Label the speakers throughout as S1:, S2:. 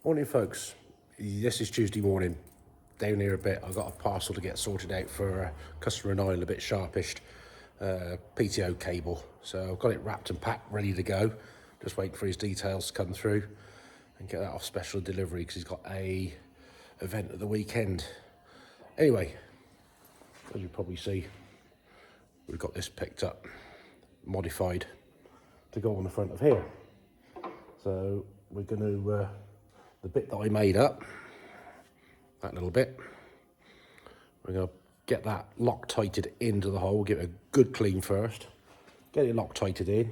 S1: Morning folks, this is Tuesday morning. Down here a bit, I've got a parcel to get sorted out for a customer in Ireland, a bit sharpish, PTO cable. So I've got it wrapped and packed, ready to go. Just waiting for his details to come through and get that off special delivery because he's got a event at the weekend. Anyway, as you probably see, we've got this picked up, modified to go on the front of here. So we're going to, the bit that I made up, that little bit, we're going to get that Loctited into the hole, give it a good clean first, get it Loctited in,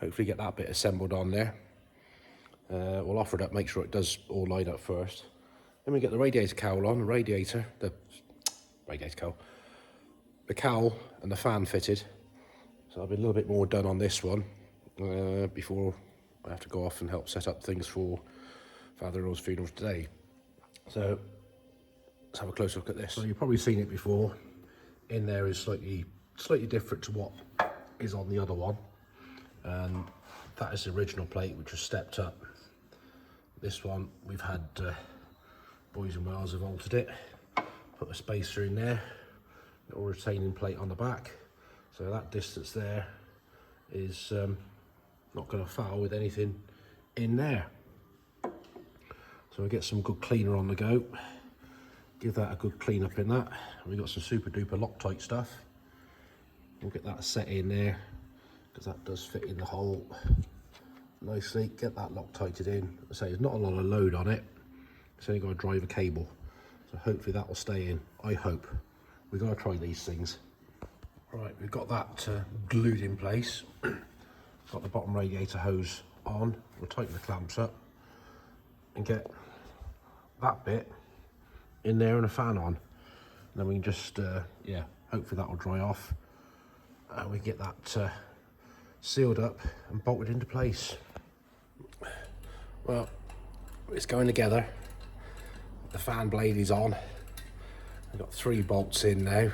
S1: hopefully get that bit assembled on there. We'll offer it up, make sure it does all line up first. Then we get the radiator cowl on, the cowl and the fan fitted. So I'll be a little bit more done on this one before I have to go off and help set up things for father-in-law's funeral today. So let's have a close look at this. So you've probably seen it before. In there is slightly different to what is on the other one, and that is the original plate which was stepped up. This one we've had boys in Wales have altered it, put a spacer in there, little retaining plate on the back, so that distance there is not going to foul with anything in there. So we get some good cleaner on the go, give that a good clean up in that. We've got some super duper Loctite stuff. We'll get that set in there because that does fit in the hole nicely. Get that Loctited in. I say there's not a lot of load on it. It's only got a driver cable, so hopefully that will stay in. I hope. We've got to try these things. Right, we've got that glued in place. Got the bottom radiator hose on. We'll tighten the clamps up and get that bit in there and a fan on. And then we can just, hopefully that will dry off. And we get that sealed up and bolted into place. Well, it's going together. The fan blade is on. I've got 3 bolts in now,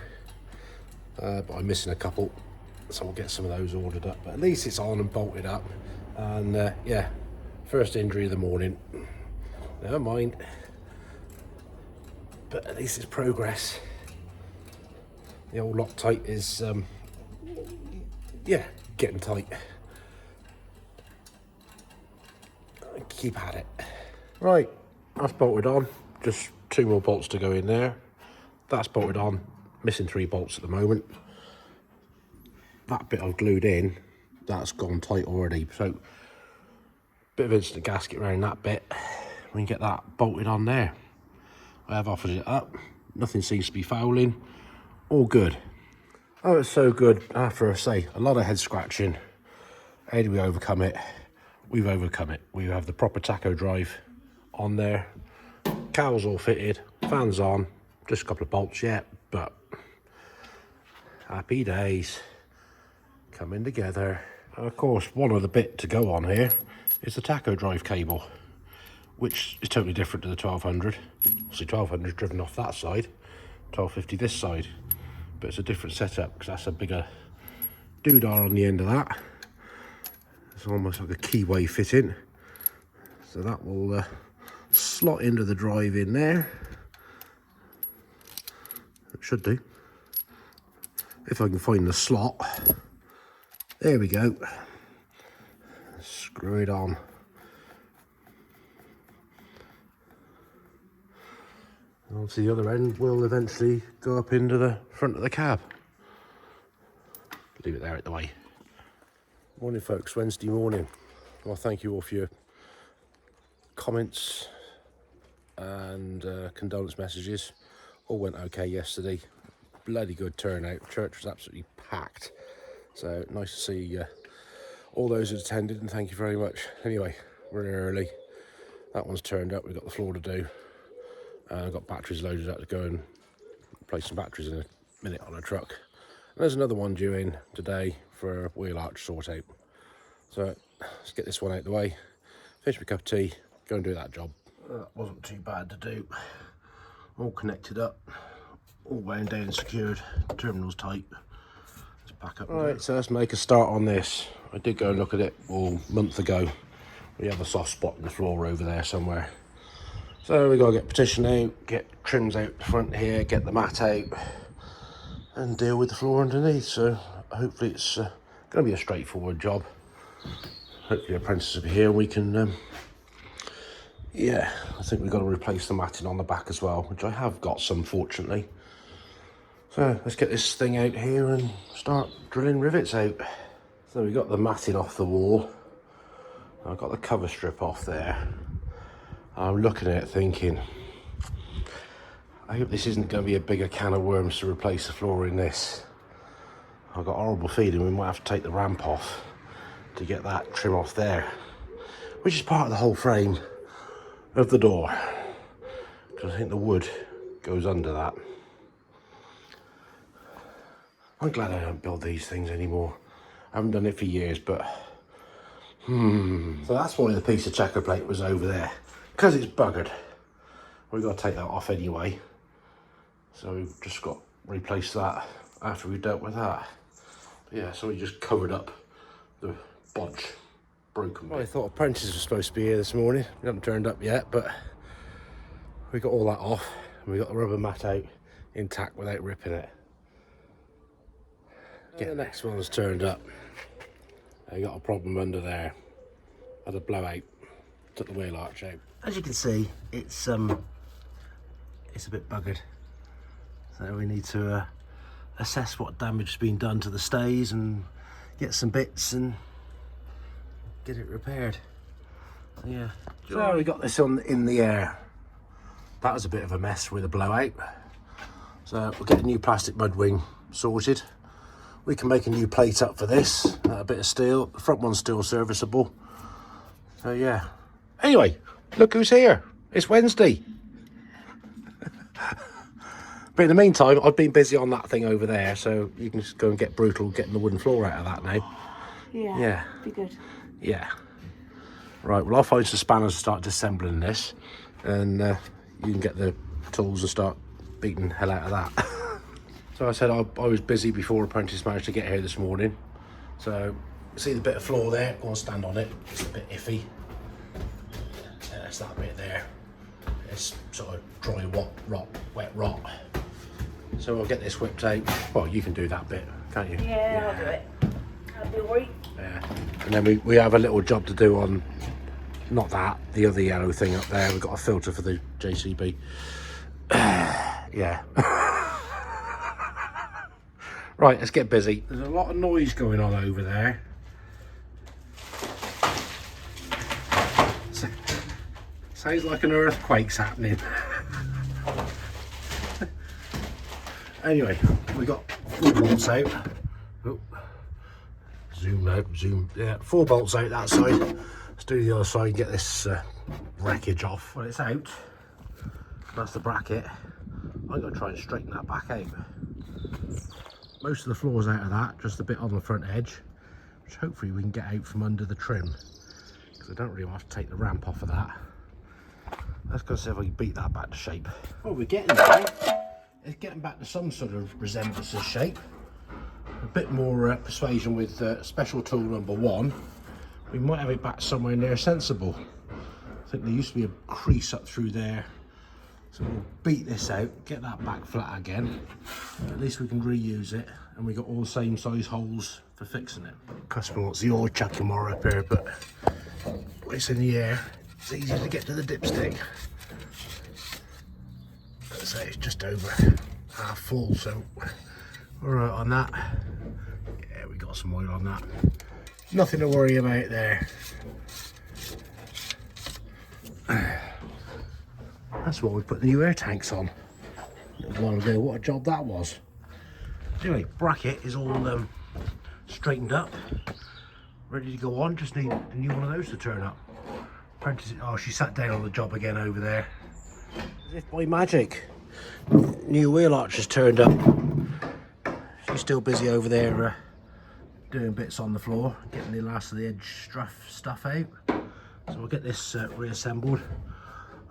S1: but I'm missing a couple, so we'll get some of those ordered up. But at least it's on and bolted up. And first injury of the morning. Never mind. But at least it's progress. The old Loctite is, getting tight. Keep at it. Right, that's bolted on. Just 2 more bolts to go in there. That's bolted on. Missing 3 bolts at the moment. That bit I've glued in, that's gone tight already. So, bit of instant gasket around that bit. We can get that bolted on there. I have offered it up. Nothing seems to be fouling. All good. Oh, it's so good. After I say a lot of head scratching. How do we overcome it? We've overcome it. We have the proper tacho drive on there. Cowl's all fitted. Fans on. Just a couple of bolts yet, but happy days. Coming together. And of course, one other bit to go on here is the tacho drive cable, which is totally different to the 1200. Obviously 1200 driven off that side, 1250 this side, but it's a different setup because that's a bigger doodah on the end of that. It's almost like a keyway fitting, so that will slot into the drive in there. It should do, if I can find the slot. There we go. Screw it on. And obviously the other end will eventually go up into the front of the cab. Leave it there at the way. Morning folks, Wednesday morning. Well, thank you all for your comments and condolence messages. All went okay yesterday. Bloody good turnout. Church was absolutely packed. So nice to see all those who attended, and thank you very much. Anyway, we're early. That one's turned up. We've got the floor to do. I've got batteries loaded up to go and place some batteries in a minute on a truck. And there's another one due in today for a wheel arch sort out. So let's get this one out of the way. Finish my cup of tea. Go and do that job. That wasn't too bad to do. All connected up. All wound down and secured. Terminal's tight. Let's back up. Right, so let's make a start on this. I did go and look at it a month ago We have a soft spot in the floor over there somewhere. So we got to get partition out, get trims out the front here, get the mat out, and deal with the floor underneath. So hopefully it's going to be a straightforward job. Hopefully apprentices will be here. We can, yeah, I think we've got to replace the matting on the back as well, which I have got some, fortunately. So let's get this thing out here and start drilling rivets out. So we got the matting off the wall. I've got the cover strip off there. I'm looking at it thinking, I hope this isn't going to be a bigger can of worms to replace the floor in this. I've got a horrible feeling we might have to take the ramp off to get that trim off there, which is part of the whole frame of the door, because I think the wood goes under that. I'm glad I don't build these things anymore. I haven't done it for years, but so that's why the piece of checker plate was over there, because it's buggered. We've got to take that off anyway, so we've just got to replace that after we've dealt with that. But yeah, so we just covered up the bodge, broken bit. Well, I thought apprentices were supposed to be here this morning. We haven't turned up yet, but we got all that off and we got the rubber mat out intact without ripping it. The next one's turned up. I got a problem under there. Had a blowout. Took the wheel arch out. As you can see, it's a bit buggered. So we need to assess what damage has been done to the stays and get some bits and get it repaired. So yeah. So we got this in the air. That was a bit of a mess with a blowout. So we'll get a new plastic mud wing sorted. We can make a new plate up for this, a bit of steel. The front one's still serviceable. So yeah. Anyway, look who's here. It's Wednesday. But in the meantime, I've been busy on that thing over there, so you can just go and get brutal getting the wooden floor out of that now.
S2: Yeah,
S1: yeah.
S2: Be good.
S1: Yeah. Right, well, I'll find some spanners to start disassembling this, and you can get the tools and start beating the hell out of that. So I said I was busy before apprentice managed to get here this morning. So see the bit of floor there, go and stand on it. It's a bit iffy. That's that bit there. It's sort of dry wet rot. So we'll get this whipped out. Well, you can do that bit, can't you?
S2: Yeah, I'll do it. I'll be worried.
S1: Yeah. And then we have a little job to do on, not that, the other yellow thing up there. We've got a filter for the JCB. Yeah. Right, let's get busy. There's a lot of noise going on over there. Sounds like an earthquake's happening. Anyway, we got 4 bolts out. Oh, zoom out, zoom. Yeah, 4 bolts out that side. Let's do the other side and get this wreckage off. Well, it's out. That's the bracket. I'm going to try and straighten that back out. Most of the floor's out of that, just a bit on the front edge, which hopefully we can get out from under the trim, because I don't really want to take the ramp off of that. Let's go see if I can beat that back to shape. Well, we're getting there. It's getting back to some sort of resemblance of shape. A bit more persuasion with special tool number 1. We might have it back somewhere near sensible. I think there used to be a crease up through there. So we'll beat this out, get that back flat again. At least we can reuse it, and we got all the same size holes for fixing it. Customer wants the oil chucking more up here, but when it's in the air, it's easy to get to the dipstick. Let's say it's just over half full, so we're right on that. Yeah, we got some oil on that. Nothing to worry about there. That's what we put the new air tanks on a little while ago. What a job that was. Anyway, bracket is all straightened up, ready to go on. Just need a new one of those to turn up. Apprentice, oh, she sat down on the job again over there. As if by magic, new wheel arch has turned up. She's still busy over there doing bits on the floor, getting the last of the edge stuff out. So we'll get this reassembled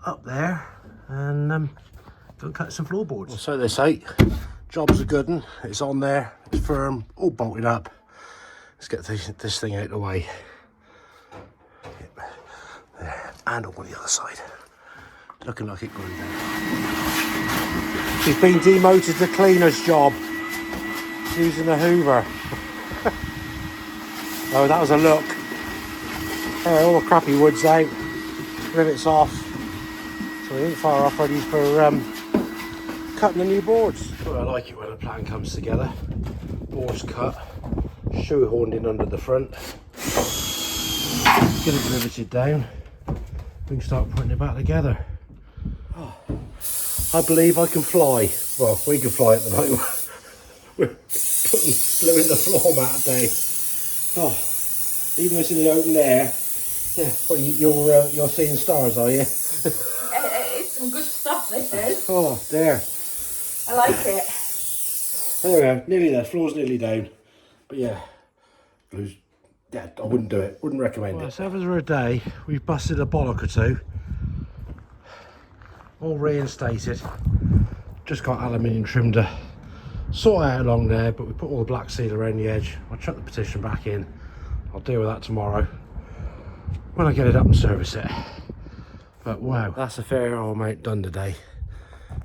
S1: up there and go and cut some floorboards. Well, so they say, job's a good one. It's on there, it's firm, all bolted up. Let's get this thing out of the way. and up on the other side. Looking like it grew down. She's been demoted to cleaner's job. Using a hoover. Oh, that was a look. All the crappy wood's out. Rivets off. So we ain't far off ready for cutting the new boards. Well, I like it when a plan comes together. Boards cut, shoehorned in under the front. Get it riveted down. We can start putting it back together. Oh, I believe I can fly. Well, we can fly at the moment. We're putting glue in the floor mat today. Oh, even though it's in the open air. Yeah, well, you're seeing stars, are you?
S2: It's some good stuff, this is.
S1: Oh, there.
S2: I like it.
S1: There we go, nearly there. Floor's nearly down. But yeah, blues. Yeah, I wouldn't do it. Wouldn't recommend it. So for a day, we've busted a bollock or two. All reinstated. Just got aluminium trim to sort out along there, but we put all the black seal around the edge. I'll chuck the petition back in. I'll deal with that tomorrow when I get it up and service it. But wow, that's a fair old amount done today.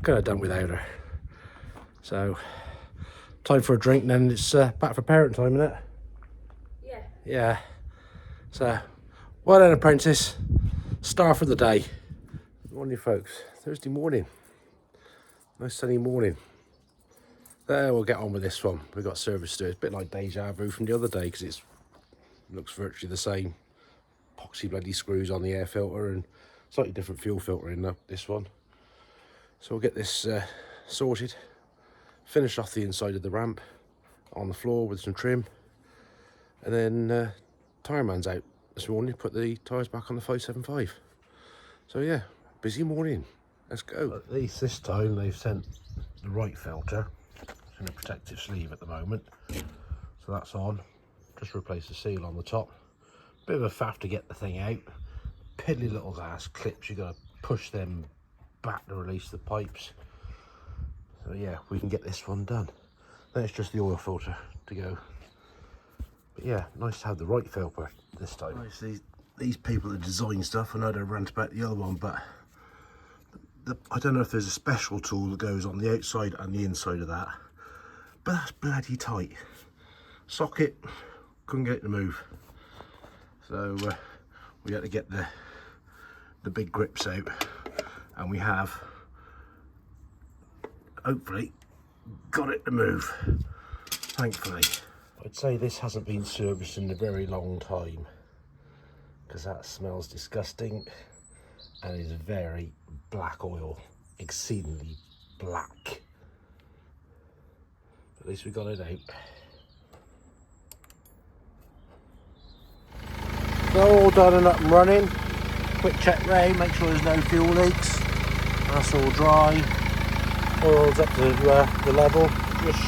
S1: Could have done without her. So time for a drink, and then it's back for parent time, isn't it?
S2: Yeah.
S1: Yeah. So well done, apprentice. Star for the day. Morning, folks. Thursday morning. Nice sunny morning. There, we'll get on with this one. We've got service to do. It's a bit like deja vu from the other day because it looks virtually the same. Epoxy bloody screws on the air filter and slightly different fuel filter in this one. So we'll get this sorted. Finish off the inside of the ramp on the floor with some trim. And then tyre man's out this morning. Put the tyres back on the 575. So yeah, busy morning. Let's go. At least this time they've sent the right filter. It's in a protective sleeve at the moment. So that's on. Just replace the seal on the top. Bit of a faff to get the thing out. Piddly little glass clips. You got to push them back to release the pipes. So yeah, we can get this one done. Then it's just the oil filter to go. But yeah, nice to have the right filter this time. Nice, these people that design stuff, I know they rant about the other one, but I don't know if there's a special tool that goes on the outside and the inside of that. But that's bloody tight. Socket, couldn't get it to move. So we had to get the big grips out, and we have hopefully got it to move, thankfully. I'd say this hasn't been serviced in a very long time because that smells disgusting and is very black oil, exceedingly black. At least we got it out. So all done and up and running. Quick check round, make sure there's no fuel leaks. That's all dry. Oil's up to the level. Just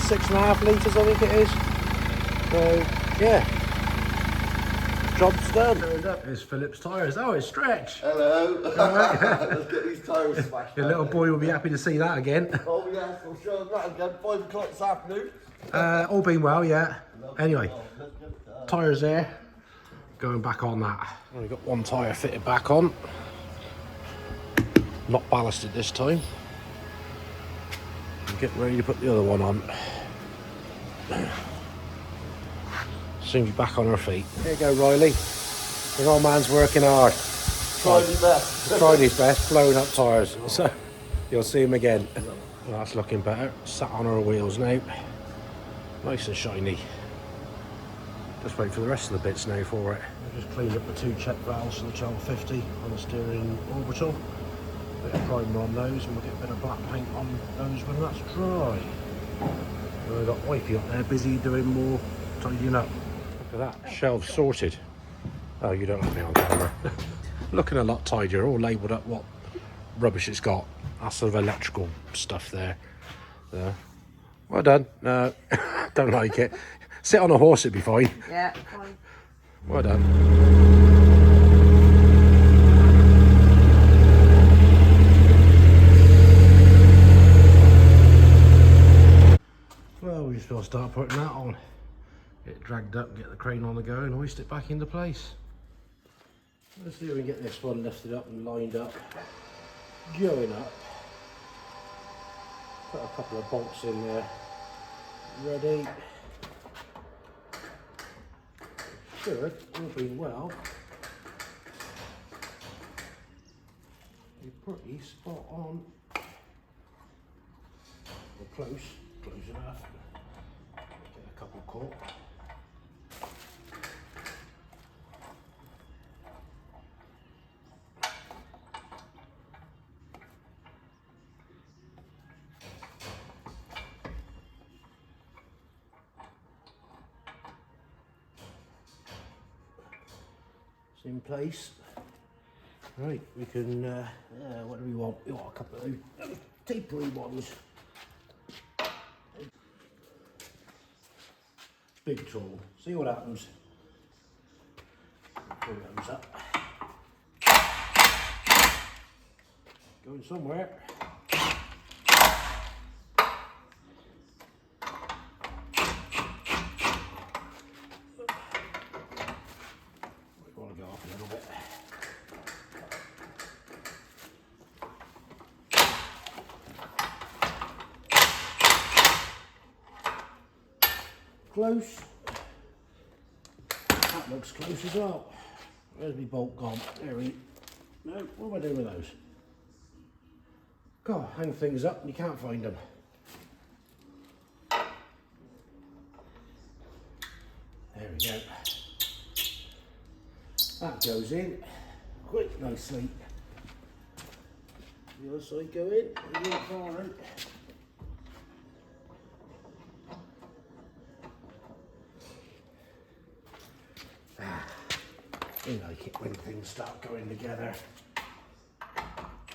S1: 6.5 litres, I think it is. So yeah, job's done. Turned up is Philip's tyres. Oh, it's Stretch.
S3: Hello. Let's get these tyres smashed.
S1: Your little boy will be happy to see that again.
S3: Oh yes, I'm sure that again. 5 o'clock this afternoon.
S1: All been well, yeah. Anyway,
S3: Let's get it done.
S1: tyres there. Going back on that. Only got one tyre fitted back on. Not ballasted this time. I'm getting ready to put the other one on. Soon be back on her feet. There you go, Riley. The old man's working hard.
S3: Tried your best.
S1: Tried his best, blowing up tyres. So you'll see him again. Well, that's looking better. Sat on her wheels now. Nice and shiny. Just wait for the rest of the bits now for it. I've just cleaned up the 2 check valves for the 1250 on the steering orbital. Bit of primer on those, and we'll get a bit of black paint on those when that's dry. And we've got wifey up there busy doing more tidying up. Look at that, shelves sorted. Oh, you don't have me on camera. Looking a lot tidier, all labelled up what rubbish it's got. That's sort of electrical stuff there. Well done. No, don't like it. Sit on a horse, it'd be fine.
S2: Yeah, fine.
S1: Well done. Well, we still start putting that on. Get it dragged up, get the crane on the go and hoist it back into place. Let's see if we can get this one lifted up and lined up, going up. Put a couple of bolts in there, ready. Should all be well. Be pretty spot on. Or close enough. Get a couple caught. In place. Right, we can, what do we want? We want a couple of those tapery ones. Big tool, see what happens. Pull those up. Going somewhere. Close. That looks close as well. Where's my bolt gone? There we no, what am I doing with those? God, hang things up and you can't find them. There we go. That goes in quite nicely. The other side go in, a little far out. I like it when things start going together.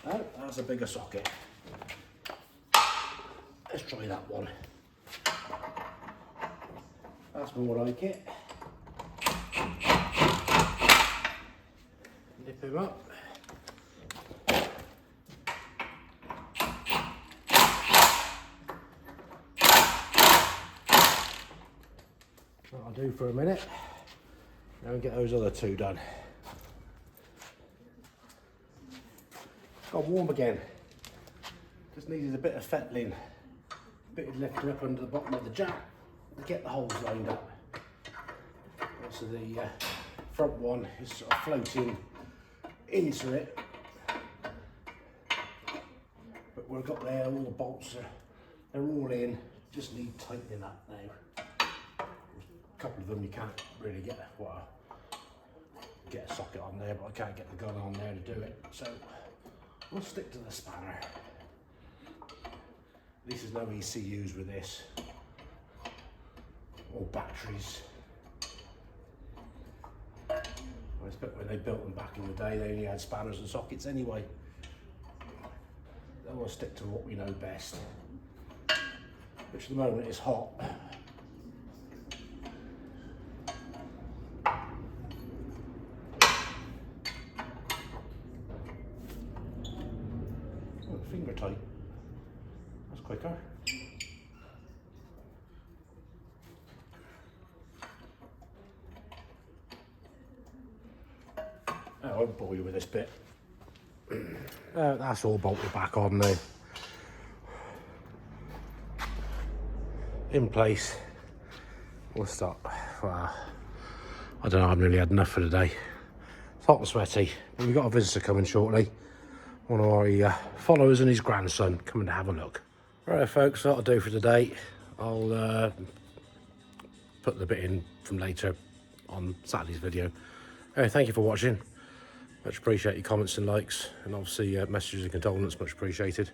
S1: Oh, that's a bigger socket. Let's try that one. That's more like it. Nip him up. That'll do for a minute. Now we get those other two done. Got warm again. Just needed a bit of fettling. A bit of lifting up under the bottom of the jack to get the holes lined up. So the front one is sort of floating into it. But we've got there, all the bolts they're all in. Just need tightening up now. A couple of them you can't really get a socket on there, but I can't get the gun on there to do it, so we'll stick to the spanner. This is no ECUs with this, or batteries. I expect when they built them back in the day they only had spanners and sockets anyway. Then we'll stick to what we know best, which at the moment is hot. Finger tight. That's quicker. I won't bore you with this bit. That's all bolted back on now. In place. We'll stop. Well, I don't know, I've nearly had enough for today. It's hot and sweaty, but we've got a visitor coming shortly. One of our followers and his grandson coming to have a look. Right folks, that'll do for today. I'll put the bit in from later on Saturday's video. Thank you for watching. Much appreciate your comments and likes, and obviously messages and condolence, much appreciated.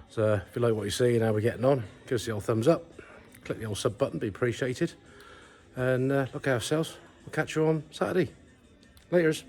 S1: So if you like what you see and how we're getting on, give us the old thumbs up, click the old sub button, be appreciated. And look at ourselves. We'll catch you on Saturday. Laters.